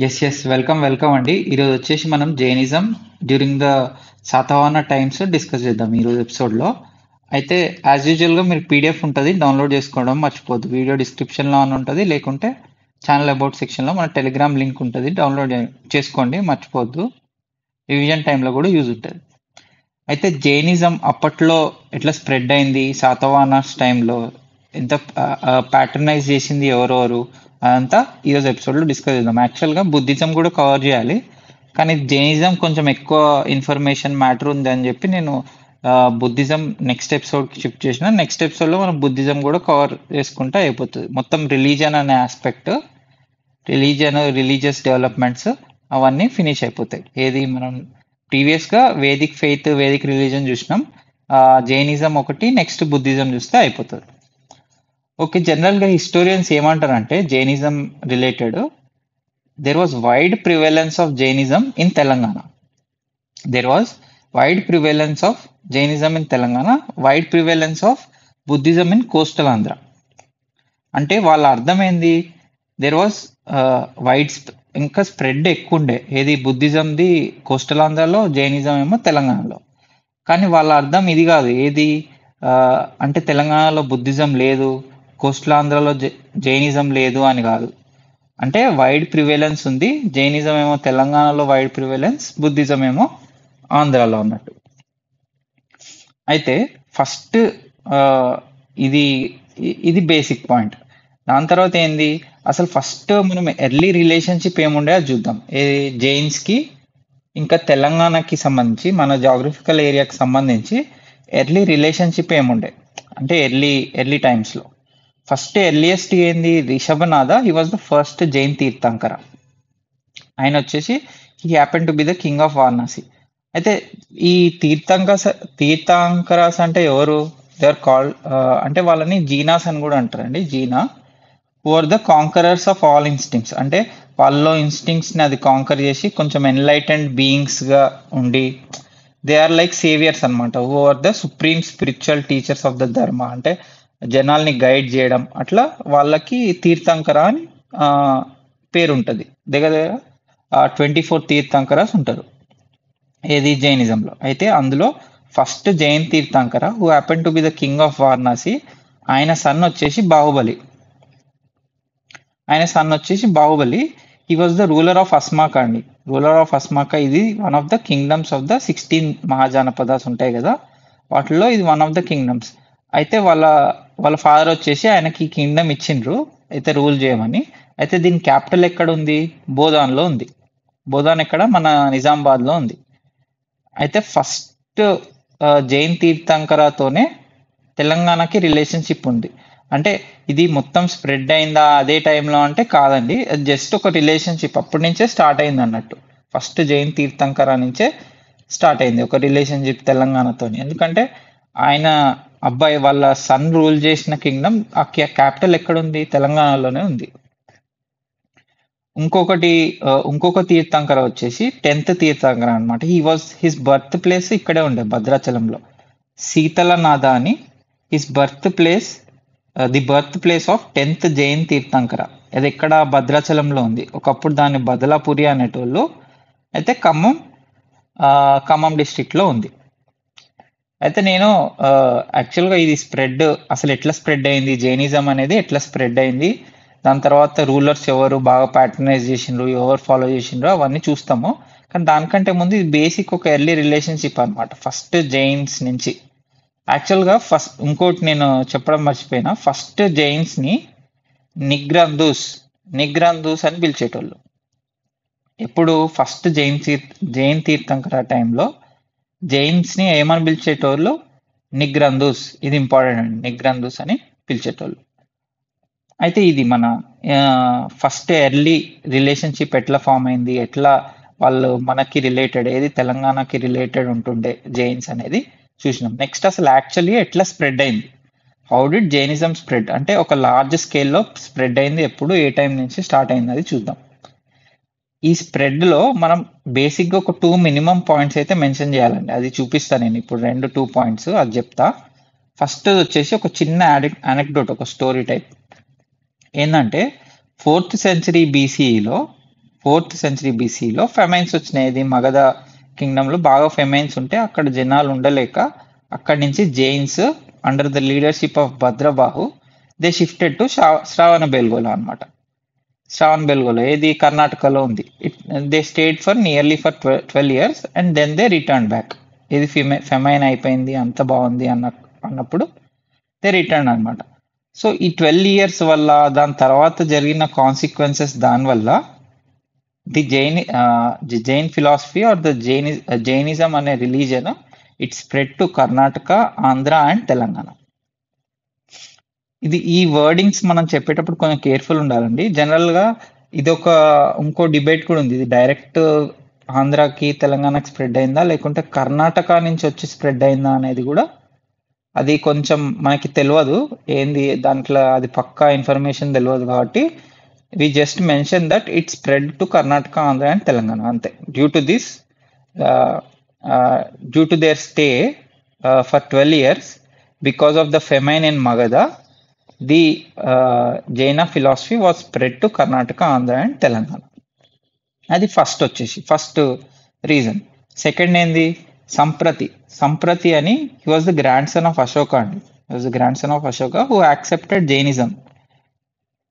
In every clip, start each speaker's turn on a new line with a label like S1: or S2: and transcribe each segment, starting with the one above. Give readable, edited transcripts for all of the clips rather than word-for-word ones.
S1: Welcome అండి. ఈరోజు వచ్చేసి మనం Jainism during the Satavahana times discuss చేద్దాం ఈరోజు ఎపిసోడ్లో. అయితే యాజ్ యూజువల్గా మీరు పీడిఎఫ్ ఉంటుంది, డౌన్లోడ్ చేసుకోవడం మర్చిపోద్దు. వీడియో డిస్క్రిప్షన్లో అని ఉంటుంది, లేకుంటే ఛానల్ అబౌట్ సెక్షన్లో మన టెలిగ్రామ్ లింక్ ఉంటుంది, డౌన్లోడ్ చేసుకోండి మర్చిపోద్దు. రివిజన్ టైంలో కూడా యూజ్ ఉంటుంది. అయితే జైనిజం అప్పట్లో ఎట్లా స్ప్రెడ్ అయింది, శాతవాహనాస్ టైంలో ఎంత ప్యాటర్నైజ్ చేసింది ఎవరెవరు, అదంతా ఈరోజు ఎపిసోడ్లో డిస్కస్ చేద్దాం. యాక్చువల్గా బుద్ధిజం కూడా కవర్ చేయాలి, కానీ జైనిజం కొంచెం ఎక్కువ ఇన్ఫర్మేషన్ మ్యాటర్ ఉంది అని చెప్పి నేను బుద్ధిజం నెక్స్ట్ ఎపిసోడ్కి షిఫ్ట్ చేసిన. నెక్స్ట్ ఎపిసోడ్లో మనం బుద్ధిజం కూడా కవర్ చేసుకుంటే అయిపోతుంది. మొత్తం రిలీజన్ అనే ఆస్పెక్ట్, రిలీజియస్ డెవలప్మెంట్స్ అవన్నీ ఫినిష్ అయిపోతాయి. ఏది మనం ప్రీవియస్గా వేదిక్ ఫెయిత్, వేదిక్ రిలీజన్ చూసినాం, జైనిజం ఒకటి, నెక్స్ట్ బుద్ధిజం చూస్తే అయిపోతుంది. ఓకే, జనరల్గా హిస్టోరియన్స్ ఏమంటారంటే Jainism related, there was wide prevalence of Jainism in Telangana. There was wide prevalence of Jainism in Telangana, wide prevalence of Buddhism in coastal Andhra. అంటే వాళ్ళ అర్థం ఏంది, దెర్ వాజ్ వైడ్ ఇంకా spread ఎక్కువ ఉండే ఏది బుద్ధిజంది కోస్టల్ ఆంధ్రాలో, జైనిజం ఏమో తెలంగాణలో. కానీ వాళ్ళ అర్థం ఇది కాదు, ఏది అంటే తెలంగాణలో బుద్ధిజం లేదు, కోస్టల్ ఆంధ్రాలో జైనిజం లేదు అని కాదు. అంటే వైడ్ ప్రివేలెన్స్ ఉంది, జైనిజం ఏమో తెలంగాణలో వైడ్ ప్రివేలెన్స్, బుద్ధిజం ఏమో ఆంధ్రాలో అన్నట్టు. అయితే ఫస్ట్ ఇది ఇది బేసిక్ పాయింట్. దాని తర్వాత ఏంది, అసలు ఫస్ట్ మనం ఎర్లీ రిలేషన్షిప్ ఏముండే అది చూద్దాం. జైన్స్కి ఇంకా తెలంగాణకి సంబంధించి, మన జాగ్రఫికల్ ఏరియాకి సంబంధించి ఎర్లీ రిలేషన్షిప్ ఏముండే అంటే ఎర్లీ టైమ్స్లో. ఫస్ట్ ఎర్లియస్ట్ ఏంది, Rishabhanatha. He was the first Jain Tirthankara. ఆయన వచ్చేసి he happen to be the king of Varanasi. అయితే ఈ తీర్థంకరాస్ అంటే ఎవరు, దే ఆర్ కాల్డ్ అంటే వాళ్ళని జీనాస్ అని కూడా అంటారండి. Jina who are the conquerors of all instincts. అంటే వాళ్ళలో ఇన్స్టింక్ట్స్ని అది కాంకర్ చేసి కొంచెం ఎన్లైటెండ్ బీయింగ్స్గా ఉండి, దే ఆర్ లైక్ సేవియర్స్ అనమాట. Who are the supreme spiritual teachers of the dharma. అంటే జనాల్ని గైడ్ చేయడం, అట్లా వాళ్ళకి తీర్థంకర అని పేరు ఉంటుంది. దగ్గర 24 తీర్థంకరాస్ ఉంటారు ఏది జైనిజంలో. అయితే అందులో first Jain Tirthankara who happen to be the king of Varanasi, ఆయన సన్ వచ్చేసి Bahubali. He was the ruler of Asmaka అండి. రూలర్ ఆఫ్ అస్మాక ఇది one of the kingdoms of the 16 Mahajanapadas ఉంటాయి కదా, వాటిల్లో ఇది వన్ ఆఫ్ ద కింగ్డమ్స్. అయితే వాళ్ళ ఫాదర్ వచ్చేసి ఆయనకి కింగ్డమ్ ఇచ్చిండ్రు అయితే రూల్ చేయమని. అయితే దీని క్యాపిటల్ ఎక్కడ ఉంది, బోధాన్లో ఉంది. బోధాన్ ఎక్కడ, మన నిజామాబాద్లో ఉంది. అయితే ఫస్ట్ జైన్ తీర్థంకరతోనే తెలంగాణకి రిలేషన్షిప్ ఉంది. అంటే ఇది మొత్తం స్ప్రెడ్ అయిందా అదే టైంలో అంటే కాదండి, జస్ట్ ఒక రిలేషన్షిప్ అప్పటి నుంచే స్టార్ట్ అయింది అన్నట్టు. ఫస్ట్ జైన్ తీర్థంకర నుంచే స్టార్ట్ అయింది ఒక రిలేషన్షిప్ తెలంగాణతో. ఎందుకంటే ఆయన అబ్బాయి వాళ్ళ సన్ రూల్ చేసిన కింగ్డమ్, ఆ క్యాపిటల్ ఎక్కడుంది, తెలంగాణలోనే ఉంది. ఇంకొక తీర్థంకర వచ్చేసి 10th తీర్థంకర అనమాట. హిస్ బర్త్ ప్లేస్ ఇక్కడే ఉండే భద్రాచలంలో. శీతలనాథ అని his birth place, the birth place of 10th Jain Tirthankara. అది ఎక్కడ, భద్రాచలంలో ఉంది. ఒకప్పుడు దాన్ని బదలాపురి అనేటోళ్ళు. అయితే ఖమ్మం డిస్ట్రిక్ట్లో ఉంది. అయితే నేను యాక్చువల్గా ఇది స్ప్రెడ్ అసలు ఎట్లా స్ప్రెడ్ అయింది, జైనిజం అనేది ఎట్లా స్ప్రెడ్ అయింది, దాని తర్వాత రూలర్స్ ఎవరు బాగా ప్యాటర్నైజ్ చేసిండ్రు, ఎవరు ఫాలో చేసిండ్రు, అవన్నీ చూస్తాము. కానీ దానికంటే ముందు ఇది బేసిక్ ఒక ఎర్లీ రిలేషన్షిప్ అనమాట ఫస్ట్ జైన్స్ నుంచి. యాక్చువల్గా ఫస్ట్ ఇంకోటి నేను చెప్పడం మర్చిపోయినా, ఫస్ట్ జైన్స్ని నిగ్రంధూస్ అని పిలిచేటోళ్ళు. ఎప్పుడు ఫస్ట్ జైన్ తీర్థంకర టైంలో జైన్స్ని ఏమని పిలిచేటోళ్ళు, నిగ్రంధూస్. ఇది ఇంపార్టెంట్ అండి, నిగ్రంధూస్ అని పిలిచేటోళ్ళు. అయితే ఇది మన ఫస్ట్ ఎర్లీ రిలేషన్షిప్ ఎట్లా ఫామ్ అయింది, ఎట్లా వాళ్ళు మనకి రిలేటెడ్, ఏది తెలంగాణకి రిలేటెడ్ ఉంటుండే జైన్స్ అనేది చూసినాం. నెక్స్ట్ అసలు యాక్చువల్లీ ఎట్లా స్ప్రెడ్ అయింది, హౌ డిడ్ జైనిజం స్ప్రెడ్, అంటే ఒక లార్జ్ స్కేల్లో స్ప్రెడ్ అయింది ఎప్పుడు, ఏ టైం నుంచి స్టార్ట్ అయింది అది చూద్దాం. ఈ స్ప్రెడ్లో మనం బేసిక్గా ఒక 2 మినిమం పాయింట్స్ అయితే మెన్షన్ చేయాలండి. అది చూపిస్తాను నేను ఇప్పుడు, 2 పాయింట్స్ అది చెప్తా. ఫస్ట్ వచ్చేసి ఒక చిన్న అనెక్డోట్, ఒక స్టోరీ టైప్. ఏంటంటే 4th సెంచరీ బీసీఈలో 4th సెంచరీ బీసీలో ఫెమైన్స్ వచ్చినాయి. ఇది మగధ కింగ్డమ్ లో బాగా ఫెమైన్స్ ఉంటే అక్కడ జనాలు ఉండలేక అక్కడి నుంచి Jains under the leadership of Bhadrabahu they shifted to Shravana Belgola అనమాట. శ్రావణ్ బెల్గోలా ఏది కర్ణాటకలో ఉంది. They stayed for nearly for 12 years and then they return back. ఇది ఫెమైన్ అయిపోయింది అంత బాగుంది అన్నప్పుడు దే రిటర్న్ అనమాట. సో ఈ 12 years వల్ల దాని తర్వాత జరిగిన కాన్సిక్వెన్సెస్ దానివల్ల the Jain philosophy or the Jainism అనే religion it spread to Karnataka, Andhra and Telangana. ఈ వర్డింగ్స్ మనం చెప్పేటప్పుడు కొంచెం కేర్ఫుల్ ఉండాలండి. జనరల్ గా ఇది ఇంకో డిబేట్ కూడా ఉంది. ఇది డైరెక్ట్ ఆంధ్రాకి తెలంగాణకి స్ప్రెడ్ అయిందా లేకుంటే కర్ణాటక నుంచి వచ్చి స్ప్రెడ్ అయిందా అనేది కూడా అది కొంచెం మనకి తెలియదు. ఏంది దాంట్లో అది పక్కా ఇన్ఫర్మేషన్ తెలియదు కాబట్టి we just mention that it spread to Karnataka, Andhra and Telangana అంతే. Due to their stay for 12 years because of the famine in Magadha the Jaina philosophy was spread to Karnataka, Andhra and Telangana. అది ఫస్ట్ రీజన్. సెకండ్ ఏంది సంప్రతి అని he was the grand sun of Ashoka అండి. He was the grand sun of Ashoka who accepted Jainism.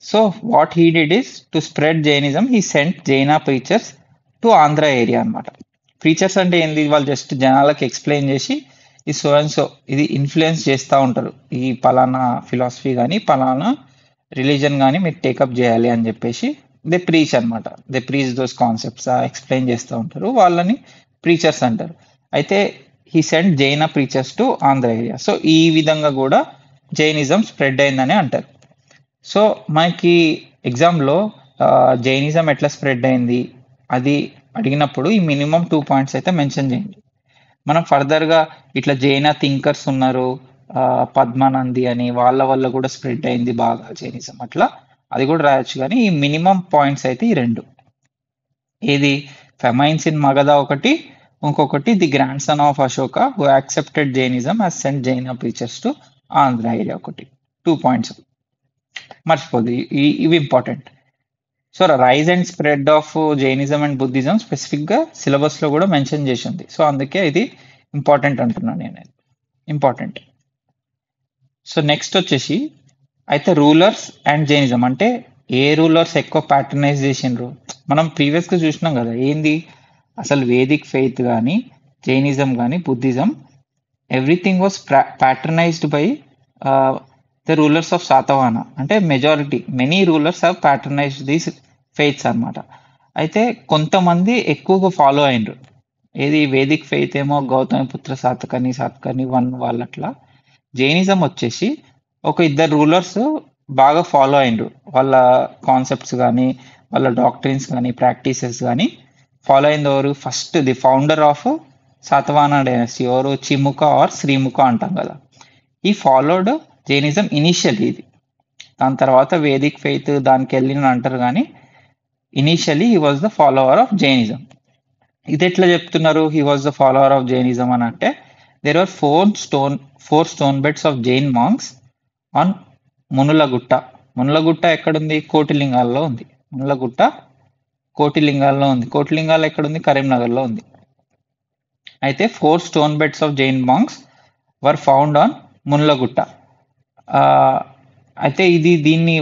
S1: So what he did is to spread Jainism he sent జైనా preachers to Andhra area అనమాట. Preachers అంటే ఏంది, వాళ్ళు just జనాలకు explain చేసి ఈ so and so ఇది influence చేస్తూ ఉంటారు, ఈ పలానా ఫిలాసఫీ కానీ పలానా రిలీజన్ కానీ మీరు టేకప్ చేయాలి అని చెప్పేసి దే ప్రీచ్ అనమాట. They preach those concepts explain చేస్తూ ఉంటారు, వాళ్ళని ప్రీచర్స్ అంటారు. అయితే he send Jaina preachers to Andhra area. So ఈ విధంగా కూడా జైనిజం స్ప్రెడ్ అయిందని అంటారు. సో మనకి ఎగ్జామ్లో జైనిజం ఎట్లా స్ప్రెడ్ అయింది అది అడిగినప్పుడు ఈ మినిమం 2 points అయితే మెన్షన్ చేయండి. మనం ఫర్దర్గా ఇట్లా జైన థింకర్స్ ఉన్నారు, పద్మానంది అని, వాళ్ళ వల్ల కూడా స్ప్రెడ్ అయింది బాగా జైనిజం, అట్లా అది కూడా రాయొచ్చు. కానీ ఈ మినిమం పాయింట్స్ అయితే ఈ రెండు. ఏది ఫెమైన్స్ ఇన్ మగధ ఒకటి, ఇంకొకటి the grand son of Ashoka who accepted Jainism as sent Jaina preachers to Andhra area ఒకటి. 2 points మర్చిపోదు, ఇవి important. So rise and spread of Jainism and Buddhism స్పెసిఫిక్గా సిలబస్లో కూడా మెన్షన్ చేసింది. సో అందుకే ఇది ఇంపార్టెంట్ అంటున్నాను నేను, ఇంపార్టెంట్. సో నెక్స్ట్ వచ్చేసి అయితే రూలర్స్ అండ్ జైనిజం అంటే ఏ రూలర్స్ ఎక్కువ ప్యాటర్నైజ్ చేసిండ్రు మనం ప్రీవియస్గా చూసినాం కదా. ఏంది అసలు వేదిక్ ఫెయిత్ కానీ జైనిజం కానీ Buddhism everything was patronised by the rulers of Satavahana. అంటే many rulers have patronised these faiths అనమాట. అయితే కొంతమంది ఎక్కువగా ఫాలో అయినరు. ఏది వేదిక్ ఫెయిత్ ఏమో గౌతమిపుత్ర శాతకర్ణి వాళ్ళట్లా. జైనిజం వచ్చేసి ఒక 2 రూలర్స్ బాగా ఫాలో అయినరు. వాళ్ళ కాన్సెప్ట్స్ కానీ వాళ్ళ డాక్ట్రిన్స్ కానీ ప్రాక్టీసెస్ కానీ ఫాలో అయింది ఎవరు? First the founder of Satavahana dynasty ఎవరు? చిముక ఆర్ శ్రీముఖ అంటాం కదా. ఈ ఫాలోడ్ జైనిజం ఇనిషియల్లీ. ఇది దాని తర్వాత వేదిక్ ఫెయిత్ దానికి వెళ్ళిన అంటారు, కానీ initially he was the follower of Jainism. ఇది ఎట్లా చెప్తున్నారు he was the follower of Jainism అని అంటే, there are 4 stone beds of Jain monks on Munulagutta. Munulagutta ఎక్కడుంది? కోటిలింగాల్లో ఉంది. మునులగుట్ట కోటిలింగాల్లో ఉంది. కోటిలింగాలు ఎక్కడుంది? కరీంనగర్లో ఉంది. అయితే 4 stone beds of Jain monks were found on Munulagutta. అయితే దీన్ని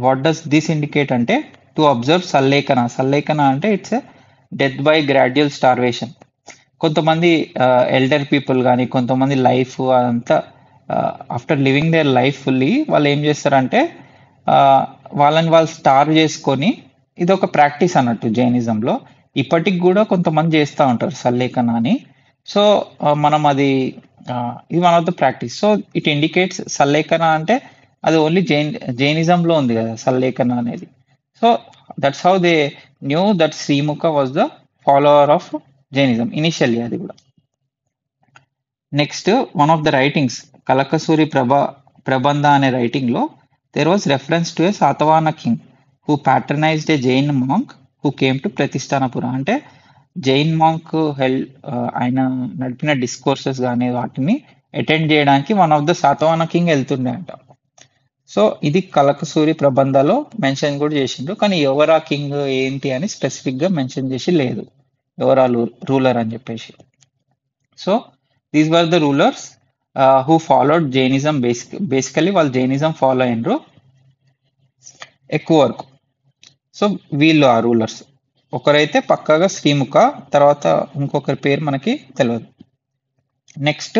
S1: వాట్ డస్ దిస్ ఇండికేట్ అంటే టు అబ్జర్వ్ సల్లేఖన అంటే it's death by gradual starvation. కొంతమంది ఎల్డర్ పీపుల్ కానీ కొంతమంది లైఫ్ అదంతా after living their life fully వాళ్ళు ఏం చేస్తారంటే వాళ్ళు స్టార్వ్ చేసుకొని, ఇది ఒక ప్రాక్టీస్ అన్నట్టు జైనిజంలో. ఇప్పటికి కూడా కొంతమంది చేస్తూ ఉంటారు సల్లేఖన అని. సో మనం ఇది one of the practice. So it indicates sallekhana అంటే అది ఓన్లీ జైనిజంలో ఉంది కదా సల్లేఖన అనేది. So that's how they knew that Srimukha was the follower of Jainism initially. అది కూడా next one of the writings Kalakasuri Prabandha అనే రైటింగ్లో there was reference to a Satavahana king who patronised a Jain monk who came to Pratishthanapura. అంటే Jain monk ఆయన నడిపిన discourses కానీ వాటిని attend చేయడానికి one of the Satavahana king వెళ్తుండే అంట. సో ఇది కలకసూరి ప్రబంధలో మెన్షన్ కూడా చేసిండ్రు, కానీ ఎవరా కింగ్ ఏంటి అని స్పెసిఫిక్ గా మెన్షన్ చేసి లేదు, ఎవరా రూలర్ అని చెప్పేసి. So these were the rulers who followed Jainism. Basically వాళ్ళు జైనిజం ఫాలో అయినరు ఎక్కువ వరకు. సో వీళ్ళు ఆ రూలర్స్. ఒకరైతే పక్కాగా శ్రీముఖ, తర్వాత ఇంకొకరి పేరు మనకి తెలియదు. Next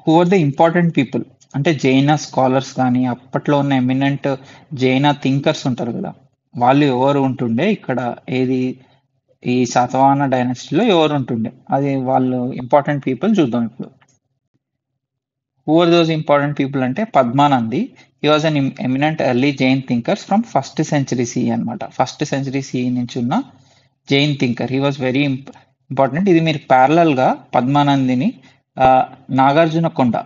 S1: who are the important people అంటే జైన స్కాలర్స్ కానీ అప్పట్లో ఉన్న ఎమినెంట్ జైన థింకర్స్ ఉంటారు కదా, వాళ్ళు ఎవరు ఉంటుండే ఇక్కడ, ఏది ఈ శాతవాహన డైనాసిటీలో ఎవరు ఉంటుండే, అది వాళ్ళు ఇంపార్టెంట్ పీపుల్ చూద్దాం ఇప్పుడు. Who are those important people అంటే Padmanandi. He was an eminent early Jain thinkers from first century CE అనమాట. ఫస్ట్ సెంచరీ సిఈ నుంచి ఉన్న Jain thinker. He was very important. ఇది మీరు ప్యారలల్ గా పద్మానందిని నాగార్జున కొండ,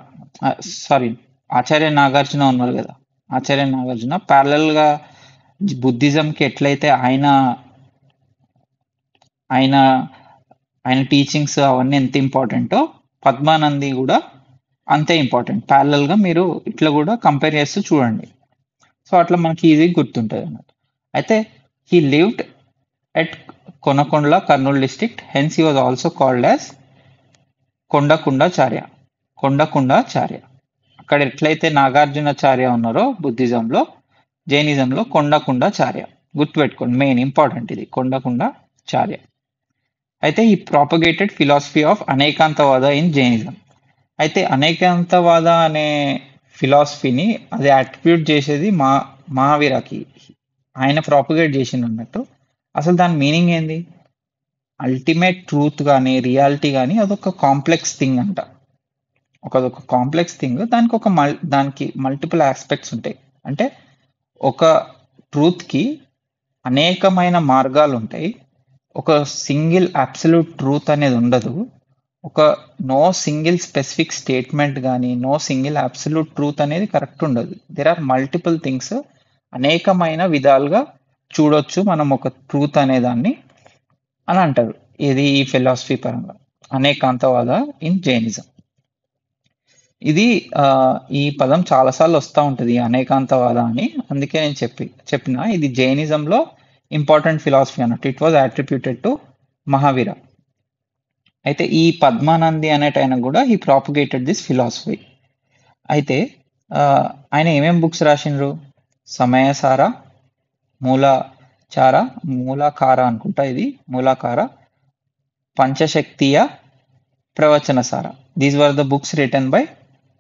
S1: సారీ ఆచార్య నాగార్జున ఉన్నారు కదా, ఆచార్య నాగార్జున ప్యారలల్ గా బుద్ధిజం కి ఎట్లయితే ఆయన ఆయన ఆయన టీచింగ్స్ అవన్నీ ఎంత ఇంపార్టెంటో పద్మానంది కూడా అంతే ఇంపార్టెంట్. ప్యారలల్ గా మీరు ఇట్లా కూడా కంపేర్ చేస్తూ చూడండి. సో అట్లా మనకి ఈజీ గుర్తుంటుంది అన్నమాట. అయితే he lived at Konakondala, Kurnool district. Hence he was also called as Kondakundacharya. Kondakundacharya. అక్కడ ఎట్లయితే నాగార్జునాచార్య ఉన్నారో బుద్ధిజంలో, జైనిజంలో కొండకుండాచార్య. గుర్తుపెట్టుకోండి, మెయిన్ ఇంపార్టెంట్ ఇది, కొండకుండాచార్య. అయితే ఈ propagated philosophy of Anekantavada in Jainism. అయితే అనేకాంతవాద అనే ఫిలాసఫీని అది అట్రిబ్యూట్ చేసేది మహావీరకి, ఆయన ప్రాపగేట్ చేసింది అన్నట్టు. అసలు దాని మీనింగ్ ఏంది? అల్టిమేట్ ట్రూత్ కానీ రియాలిటీ కానీ అదొక కాంప్లెక్స్ థింగ్ అంట. ఒక కాంప్లెక్స్ థింగ్, దానికి మల్టిపుల్ ఆస్పెక్ట్స్ ఉంటాయి. అంటే ఒక ట్రూత్కి అనేకమైన మార్గాలు ఉంటాయి. ఒక సింగిల్ అబ్సల్యూట్ ట్రూత్ అనేది ఉండదు. ఒక నో సింగిల్ స్పెసిఫిక్ స్టేట్మెంట్ కానీ నో సింగిల్ అబ్సల్యూట్ ట్రూత్ అనేది కరెక్ట్ ఉండదు. There are multiple things. అనేకమైన విధాలుగా చూడొచ్చు మనం ఒక ట్రూత్ అనే దాన్ని అని అంటారు. ఇది ఈ ఫిలాసఫీ పరంగా అనేకాంతవాద ఇన్ జైనిజం. ఇది ఈ పదం చాలాసార్లు వస్తూ ఉంటుంది అనేకాంతవాద అని, అందుకే నేను చెప్పిన ఇది జైనిజంలో ఇంపార్టెంట్ ఫిలాసఫీ అన్నట్టు. It was attributed to Mahavir. అయితే ఈ పద్మానంది అనేటైన కూడా హీ ప్రాపగేటెడ్ దిస్ ఫిలాసఫీ. అయితే ఆయన ఏమేం బుక్స్ రాసిండ్రు? సమయసార, మూలాకార అనుకుంటా, ఇది Mulakara, Panchashaktiya, Pravachanasara. These were the books written by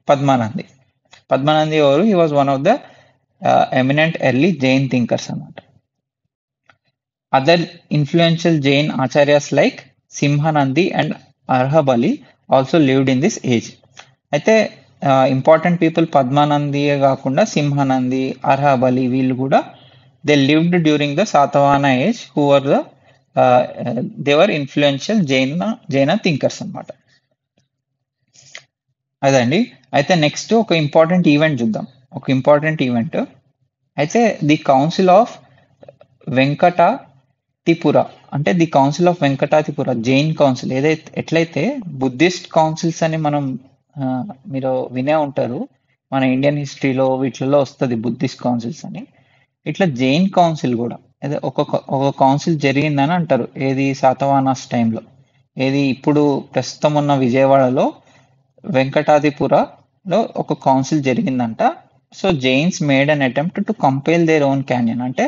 S1: Padmanandi. Padmanandi ఎవరు? He was one of the eminent early Jain thinkers అన్నమాట. Other influential Jain acharyas like Simhanandi and Arhabali also lived in this age. అయితే ఇంపార్టెంట్ పీపుల్ పద్మానందియే కాకుండా సింహానంది, అర్హబలి వీళ్ళు కూడా they lived during the Satavahana age, who are the దేవర్ influential Jaina thinkers అన్నమాట. అదండి. అయితే నెక్స్ట్ ఒక ఇంపార్టెంట్ ఈవెంట్ చూద్దాం. ఒక ఇంపార్టెంట్ ఈవెంట్ అయితే ది కౌన్సిల్ ఆఫ్ వెంకటాతిపుర, అంటే the council of Venkatatipura Jain council. ఎట్లయితే బుద్ధిస్ట్ కౌన్సిల్స్ అని మనం మీరు వినే ఉంటారు, మన ఇండియన్ హిస్టరీలో వీటిలో వస్తుంది బుద్ధిస్ట్ కౌన్సిల్స్ అని. ఇట్లా జైన్ కౌన్సిల్ కూడా అదే ఒక కౌన్సిల్ జరిగిందని అంటారు. ఏది? శాతవాహనాస్ టైంలో. ఏది? ఇప్పుడు ప్రస్తుతం ఉన్న విజయవాడలో వెంకటాదిపురలో ఒక కౌన్సిల్ జరిగిందంట. So Jains made an attempt to compile their own canon, అంటే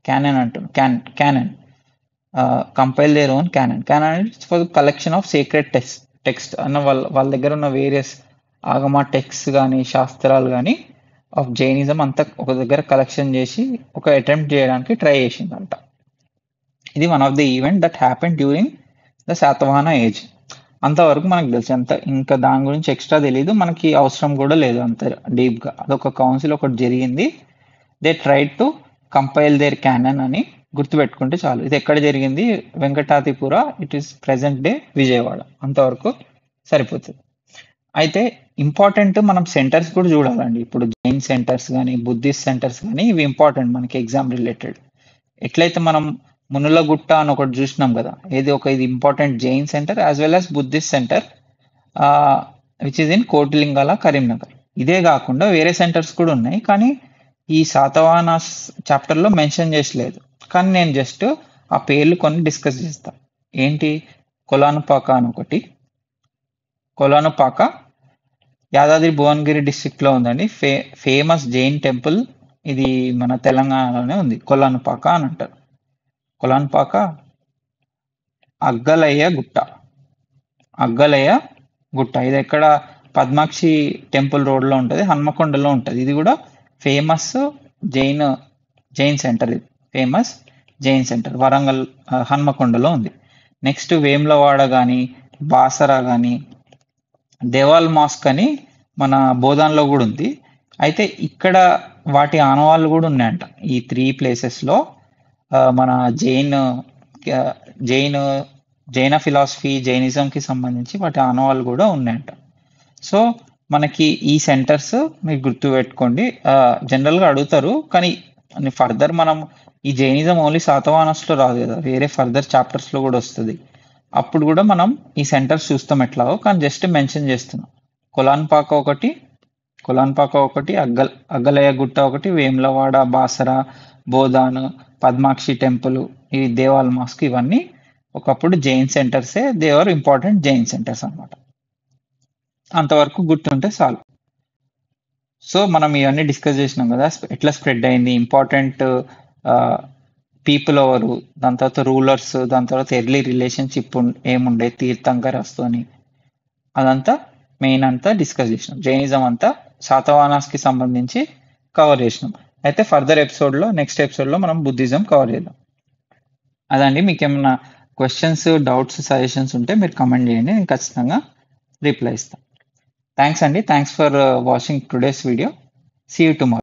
S1: క్యానన్ అంటారు, canon compile their own canon. Canon for collection of secret text అన్న వాళ్ళ దగ్గర ఉన్న వేరియస్ ఆగమ టెక్స్ట్ కానీ శాస్త్రాలు కానీ ఆఫ్ జైనిజం అంతా ఒక దగ్గర కలెక్షన్ చేసి ఒక అటెంప్ట్ చేయడానికి ట్రై చేసిందంట. ఇది one of the event that happen during the Satavahana age. అంతవరకు మనకు తెలుసు. ఇంకా దాని గురించి ఎక్స్ట్రా తెలియదు, మనకి అవసరం కూడా లేదు అంత డీప్గా. అదొక కౌన్సిల్ ఒకటి జరిగింది. They tried to compile their canon అని గుర్తుపెట్టుకుంటే చాలు. ఇది ఎక్కడ జరిగింది? Venkatatipura. It is present day Vijayawada. అంతవరకు సరిపోతుంది. అయితే ఇంపార్టెంట్ మనం సెంటర్స్ కూడా చూడాలండి. ఇప్పుడు జైన్ సెంటర్స్ కానీ బుద్ధిస్ట్ సెంటర్స్ కానీ ఇవి ఇంపార్టెంట్ మనకి ఎగ్జామ్ రిలేటెడ్. ఎట్లయితే మనం మునులగుట్ట అని ఒకటి చూసినాం కదా, ఇది important Jain centre as well as Buddhist centre which is in Kotilingala, Karimnagar. ఇదే కాకుండా వేరే సెంటర్స్ కూడా ఉన్నాయి, కానీ ఈ శాతవాహనాస్ చాప్టర్లో మెన్షన్ చేసలేదు. కానీ నేను జస్ట్ ఆ పేర్లు కొన్ని డిస్కస్ చేస్తాను. ఏంటి? కొలానుపాక అని ఒకటి. కొలానుపాక యాదాద్రి భువనగిరి డిస్ట్రిక్ట్లో ఉందండి. ఫేమస్ జైన్ టెంపుల్ ఇది మన తెలంగాణలోనే ఉంది. కొలానుపాక అని అంటారు. కొలానుపాక అగ్గలయ్య గుట్ట. అగ్గలయ్య గుట్ట ఇది ఎక్కడ? పద్మాక్షి టెంపుల్ రోడ్లో ఉంటుంది, హన్మకొండలో ఉంటుంది. ఇది కూడా ఫేమస్ జైన్ జైన్ సెంటర్. ఇది ఫేమస్ జైన్ సెంటర్ వరంగల్ హన్మకొండలో ఉంది. నెక్స్ట్ వేములవాడ కానీ బాసరా కానీ దేవాల్ మాస్క్ అని మన బోధాన్లో కూడా ఉంది. అయితే ఇక్కడ వాటి ఆనవాళ్ళు కూడా ఉన్నాయంట. ఈ 3 ప్లేసెస్లో మన జైన్ జైన ఫిలాసఫీ జైనిజంకి సంబంధించి వాటి ఆనవాళ్ళు కూడా ఉన్నాయంట. సో మనకి ఈ సెంటర్స్ మీరు గుర్తుపెట్టుకోండి. జనరల్గా అడుగుతారు, కానీ ఫర్దర్ మనం ఈ జైనిజం ఓన్లీ శాతవాహనస్లో రాదు కదా, వేరే ఫర్దర్ చాప్టర్స్లో కూడా వస్తుంది. అప్పుడు కూడా మనం ఈ సెంటర్స్ చూస్తాం ఎట్లాగో, కానీ జస్ట్ మెన్షన్ చేస్తున్నాం. కొలాన్పాక ఒకటి, అగ్గలయ్య గుట్ట ఒకటి, వేములవాడ, బాసరా, బోధాన్, పద్మాక్షి టెంపుల్, ఈ దేవాల్ మాస్క్, ఇవన్నీ ఒకప్పుడు జైన్ సెంటర్సే. They are important Jain centres అన్నమాట. అంతవరకు గుర్తుంటే చాలు. సో మనం ఇవన్నీ డిస్కస్ చేసినాం కదా, ఎట్లా స్ప్రెడ్ అయింది, ఇంపార్టెంట్ పీపుల్ ఎవరు, దాని తర్వాత రూలర్స్, దాని తర్వాత ఎర్లీ రిలేషన్షిప్ ఏముండే తీర్థంకరస్తో అని, అదంతా మెయిన్ అంతా డిస్కస్ చేసినాం. జైనిజం అంతా శాతవాహనాస్కి సంబంధించి కవర్ చేసినాం. అయితే ఫర్దర్ ఎపిసోడ్లో నెక్స్ట్ ఎపిసోడ్లో మనం బుద్ధిజం కవర్ చేద్దాం. అదండి. మీకు ఏమైనా క్వశ్చన్స్, డౌట్స్, సజెషన్స్ ఉంటే మీరు కమెంట్ చేయండి, నేను ఖచ్చితంగా రిప్లై ఇస్తాను. థ్యాంక్స్ అండి. Thanks for watching today's video. See you tomorrow.